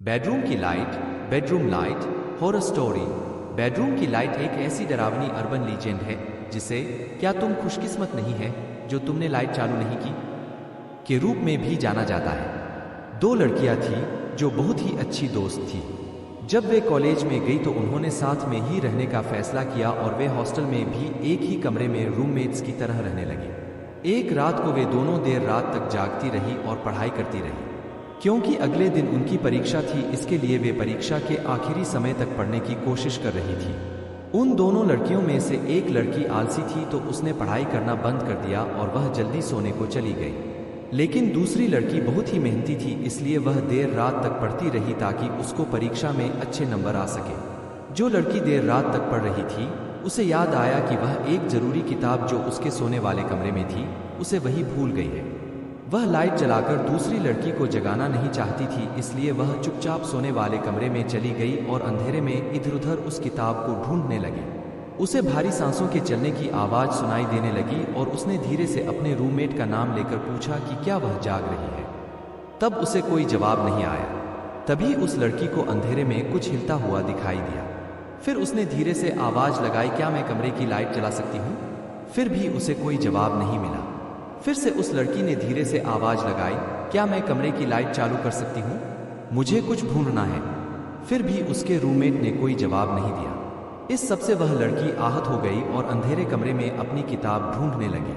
Bedroom की light, bedroom light, horror story. Bedroom की light एक ऐसी डरावनी अर्बन लीजेंड है जिसे क्या तुम खुशकिस्मत नहीं है जो तुमने लाइट चालू नहीं की के रूप में भी जाना जाता है। दो लड़कियां थीं जो बहुत ही अच्छी दोस्त थी। जब वे कॉलेज में गई तो उन्होंने साथ में ही रहने का फैसला किया और वे हॉस्टल में भी एक ही कमरे में रूममेट्स की तरह रहने लगे। एक रात को वे दोनों देर रात तक जागती रही और पढ़ाई करती रही। क्योंकि अगले दिन उनकी परीक्षा थी, इसके लिए वे परीक्षा के आखिरी समय तक पढ़ने की कोशिश कर रही थी। उन दोनों लड़कियों में से एक लड़की आलसी थी तो उसने पढ़ाई करना बंद कर दिया और वह जल्दी सोने को चली गई। लेकिन दूसरी लड़की बहुत ही मेहनती थी, इसलिए वह देर रात तक पढ़ती रही ताकि उसको परीक्षा में अच्छे नंबर आ सके। जो लड़की देर रात तक पढ़ रही थी उसे याद आया कि वह एक जरूरी किताब जो उसके सोने वाले कमरे में थी उसे वही भूल गई है। वह लाइट जलाकर दूसरी लड़की को जगाना नहीं चाहती थी, इसलिए वह चुपचाप सोने वाले कमरे में चली गई और अंधेरे में इधर उधर उस किताब को ढूंढने लगी। उसे भारी सांसों के चलने की आवाज सुनाई देने लगी और उसने धीरे से अपने रूममेट का नाम लेकर पूछा कि क्या वह जाग रही है। तब उसे कोई जवाब नहीं आया। तभी उस लड़की को अंधेरे में कुछ हिलता हुआ दिखाई दिया। फिर उसने धीरे से आवाज लगाई, क्या मैं कमरे की लाइट जला सकती हूँ? फिर भी उसे कोई जवाब नहीं मिला। फिर से उस लड़की ने धीरे से आवाज लगाई, क्या मैं कमरे की लाइट चालू कर सकती हूँ? मुझे कुछ ढूंढना है। फिर भी उसके रूममेट ने कोई जवाब नहीं दिया। इस सबसे वह लड़की आहत हो गई और अंधेरे कमरे में अपनी किताब ढूंढने लगी।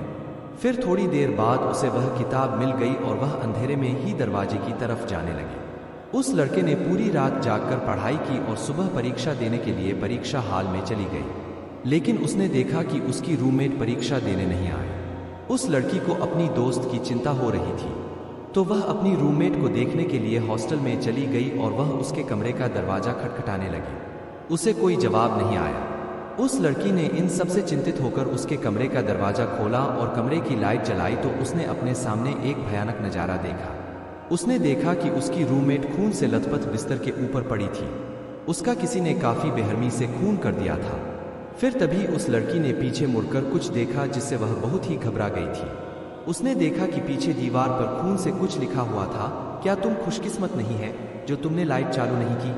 फिर थोड़ी देर बाद उसे वह किताब मिल गई और वह अंधेरे में ही दरवाजे की तरफ जाने लगी। उस लड़के ने पूरी रात जागकर पढ़ाई की और सुबह परीक्षा देने के लिए परीक्षा हॉल में चली गई। लेकिन उसने देखा कि उसकी रूममेट परीक्षा देने नहीं आए। उस लड़की को अपनी दोस्त की चिंता हो रही थी, तो वह अपनी रूममेट को देखने के लिए हॉस्टल में चली गई और वह उसके कमरे का दरवाजा खटखटाने लगी। उसे कोई जवाब नहीं आया। उस लड़की ने इन सबसे चिंतित होकर उसके कमरे का दरवाजा खोला और कमरे की लाइट जलाई तो उसने अपने सामने एक भयानक नजारा देखा। उसने देखा कि उसकी रूममेट खून से लथपथ बिस्तर के ऊपर पड़ी थी। उसका किसी ने काफी बेरहमी से खून कर दिया था। फिर तभी उस लड़की ने पीछे मुड़कर कुछ देखा जिससे वह बहुत ही घबरा गई थी। उसने देखा कि पीछे दीवार पर खून से कुछ लिखा हुआ था, क्या तुम खुशकिस्मत नहीं है जो तुमने लाइट चालू नहीं की?